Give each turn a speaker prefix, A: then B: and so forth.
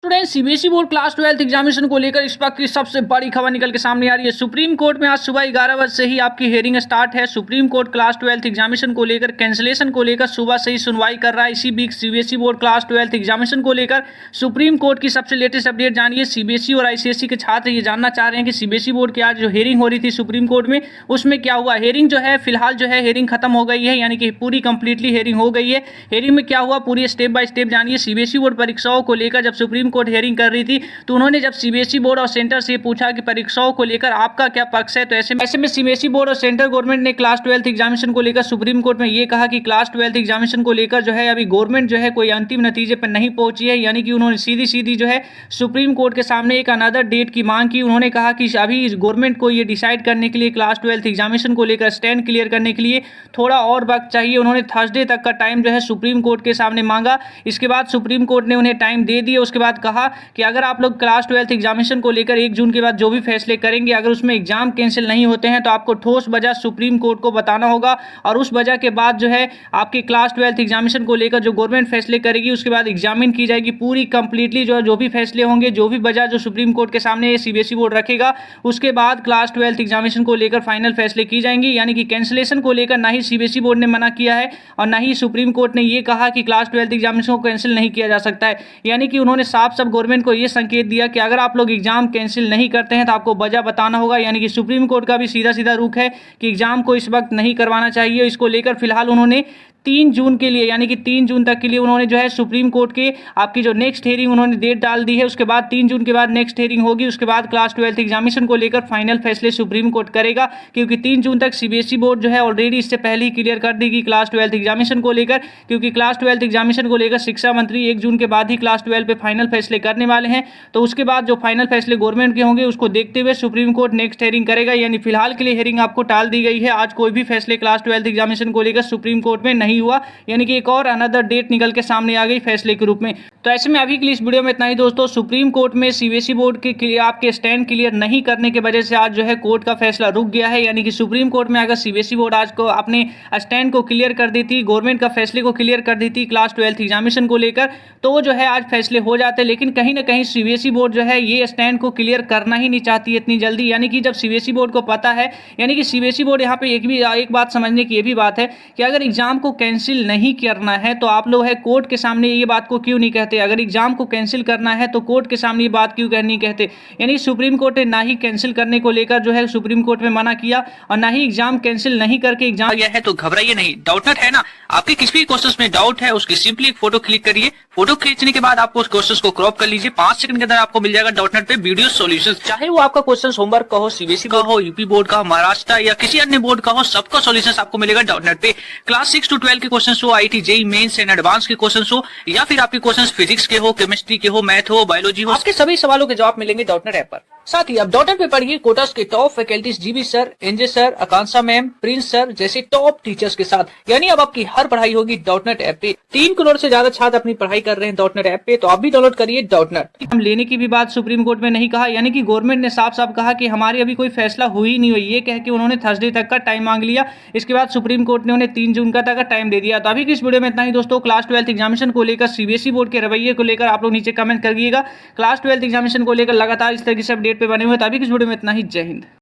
A: Student CBSE board class 12 examination को लेकर इस वक्त की सबसे बड़ी खबर निकल के सामने आ रही है। सुप्रीम कोर्ट में आज सुबह 11 बजे से ही आपकी हियरिंग स्टार्ट है। सुप्रीम कोर्ट क्लास 12 एग्जामिनेशन को लेकर कैंसिलेशन को लेकर सुबह से ही सुनवाई कर रहा है। इसी बीच सीबीएसई बोर्ड क्लास 12 एग्जामिनेशन को लेकर सुप्रीम कोर्ट की सबसे लेटेस्ट अपडेट जानिए। सीबीएसई और आईसीएसई के छात्र ये जानना चाह रहे हैं कि सीबीएसई बोर्ड की आज जो हियरिंग हो रही थी सुप्रीम कोर्ट में, उसमें क्या हुआ। हियरिंग जो है फिलहाल जो है हियरिंग खत्म हो गई है, यानी कि पूरी कंप्लीटली हियरिंग हो गई है। हियरिंग में क्या हुआ पूरी स्टेप बाय स्टेप जानिए। सीबीएसई बोर्ड परीक्षाओं को लेकर जब सुप्रीम कोर्ट हियरिंग कर रही थी तो उन्होंने जब सीबीएसई बोर्ड और सेंटर से पूछा कि परीक्षाओं को लेकर आपका क्या पक्ष है, तो ऐसे में सीबीएसई बोर्ड और सेंट्रल गवर्नमेंट ने क्लास 12 एग्जामिनेशन को लेकर सुप्रीम कोर्ट में ये कहा कि क्लास 12 एग्जामिनेशन को लेकर जो है अभी गवर्नमेंट जो है कोई अंतिम नतीजे पर नहीं पहुंची है, यानी कि उन्होंने सीधी जो है सुप्रीम कोर्ट के सामने एक अनदर डेट की मांग की। उन्होंने कहा कि अभी गवर्नमेंट को ये डिसाइड करने के लिए क्लास 12 एग्जामिनेशन को लेकर स्टैंड क्लियर करने के लिए थोड़ा और वक्त चाहिए। उन्होंने थर्सडे तक का टाइम जो है सुप्रीम कोर्ट के सामने मांगा। इसके बाद सुप्रीम कोर्ट ने उन्हें टाइम दे दिया। उसके बाद कहा कि अगर आप लोग क्लास 12 एग्जामिनेशन को लेकर 1 जून के बाद जो भी फैसले करेंगे, अगर उसमें एग्जाम कैंसिल नहीं होते हैं तो आपको ठोस वजह सुप्रीम कोर्ट को बताना होगा, और उस वजह के बाद जो है आपके क्लास 12 एग्जामिनेशन को लेकर जो गवर्नमेंट फैसले करेगी उसके बाद एग्जामिन की जाएगी पूरी कंप्लीटली। जो भी फैसले होंगे, जो भी वजह जो सुप्रीम कोर्ट के सामने सीबीएसई बोर्ड रखेगा, उसके बाद क्लास 12 एग्जामिनेशन को लेकर फाइनल फैसले की जाएंगे। यानी कि कैंसिलेशन को लेकर ना ही सीबीएसई बोर्ड ने मना किया है और ना ही सुप्रीम कोर्ट ने यह कहा कि क्लास 12 एग्जामिनेशन को कैंसिल नहीं किया जा सकता है। यानी कि उन्होंने साफ गवर्नमेंट को यह संकेत दिया कि अगर आप लोग एग्जाम कैंसिल नहीं करते हैं तो आपको वजह बताना होगा। यानी कि सुप्रीम कोर्ट का भी सीधा रुख है कि एग्जाम को इस वक्त नहीं करवाना चाहिए। इसको लेकर फिलहाल उन्होंने 3 जून के लिए, यानी कि 3 जून तक के लिए उन्होंने जो है सुप्रीम कोर्ट के आपकी जो नेक्स्ट हियरिंग उन्होंने डेट डाल दी है। उसके बाद 3 जून के बाद नेक्स्ट हियरिंग होगी। उसके बाद क्लास 12 एग्जामिनेशन को लेकर फाइनल फैसले सुप्रीम कोर्ट करेगा, क्योंकि 3 जून तक सीबीएसई बोर्ड जो है ऑलरेडी इससे पहले ही क्लियर कर देगी क्लास 12 एग्जामिनेशन को लेकर, क्योंकि क्लास 12 एग्जामिनेशन को लेकर शिक्षा मंत्री 1 जून के बाद ही क्लास 12 पे फाइनल फैसले करने वाले हैं। तो उसके बाद जो फाइनल फैसले गवर्नमेंट के होंगे उसको देखते हुए सुप्रीम कोर्ट नेक्स्ट हियरिंग करेगा। यानी फिलहाल के लिए हियरिंग आपको टाल दी गई है। आज कोई भी फैसले क्लास 12 एग्जामिनेशन को लेकर सुप्रीम कोर्ट में नहीं हुआ, यानी एक और अनदर डेट निकल के सामने आ गई फैसले के रूप में। तो ऐसे में अभी के लिए इस वीडियो में इतना ही दोस्तों। सुप्रीम कोर्ट में सीबीएसई बोर्ड के आपके स्टैंड क्लियर नहीं करने की वजह से आज जो है कोर्ट का फैसला रुक गया है। यानी कि सुप्रीम कोर्ट में अगर सीबीएसई बोर्ड आज को अपने स्टैंड को क्लियर कर देती, गवर्नमेंट का फैसले को क्लियर कर देती क्लास 12 एग्जामिनेशन को लेकर, तो वो जो है आज फैसले हो जाते। लेकिन कहीं ना कहीं सीबीएसई बोर्ड जो है ये स्टैंड को क्लियर करना ही नहीं चाहती है इतनी जल्दी। यानी कि जब सीबीएसई बोर्ड को पता है, यानी कि सीबीएसई बोर्ड यहाँ पे एक बात समझने की ये भी बात है कि अगर एग्जाम को कैंसिल नहीं करना है तो आप लोग है कोर्ट के सामने ये बात को क्यों नहीं कहते। अगर एग्जाम को कैंसिल करना है तो कोर्ट के सामने ये बात क्यों नहीं कहते। यानी सुप्रीम कोर्ट ने ना ही कैंसिल करने को लेकर जो है सुप्रीम कोर्ट में मना किया और ना ही एग्जाम कैंसिल नहीं करके एग्जाम
B: गया है। तो घबराइए नहीं, डाउटनट है ना, आपके किसी भी क्वेश्चन में डाउट है उसकी सिंपली एक फोटो क्लिक करिए। फोटो खींचने के बाद आपको उस क्वेश्चन को क्रॉप कर लीजिए। 5 सेकंड के अंदर आपको मिल जाएगा डाउटनट पे वीडियो सॉल्यूशन। चाहे वो आपका क्वेश्चन होमवर्क का हो, सीबीएसई का हो, यूपी बोर्ड का हो, महाराष्ट्र या किसी अन्य बोर्ड का हो, सबका सॉल्यूशन आपको मिलेगा डाउटनट पे। क्लास 6 to 12 के क्वेश्चन हो, IT JEE mains and advance के क्वेश्चन हो, या फिर आपके क्वेश्चन फिजिक्स के हो, केमिस्ट्री के हो, मैथ हो, बायोलॉजी हो, आपके सभी सवालों के जवाब मिलेंगे डाउटनट ऐप पर। साथ ही आप डॉटनेट पे पढ़िए कोटास के top faculties GB sir, NJ sir, Akanksha ma'am, Prince sir जैसे टॉप टीचर्स के साथ। यानी अब आपकी हर पढ़ाई होगी डॉटनेट ऐप पे। 3 करोड़ से ज्यादा छात्र अपनी पढ़ाई कर रहे हैं डॉटनेट ऐप पे, तो आप भी डाउनलोड करिए डॉटनेट।
A: हम लेने की भी बात सुप्रीम कोर्ट में नहीं कहा, यानी कि गवर्नमेंट ने साफ कहा कि हमारी अभी कोई फैसला हुई नहीं हुई, ये कह के उन्होंने थर्सडे तक का टाइम मांग लिया। इसके बाद सुप्रीम कोर्ट ने उन्हें 3 जून का तक का टाइम दे दिया। तो अभी की इस वीडियो में इतना ही दोस्तों। क्लास 12 एग्जामिनेशन को लेकर सीबीएसई बोर्ड के रवैये को लेकर आप लोग नीचे कमेंट करिएगा। क्लास 12 एग्जामिनेशन को लेकर लगातार इस तरह से अपडेट पे बने हुए। तभी वीडियो में इतना ही। जय हिंद।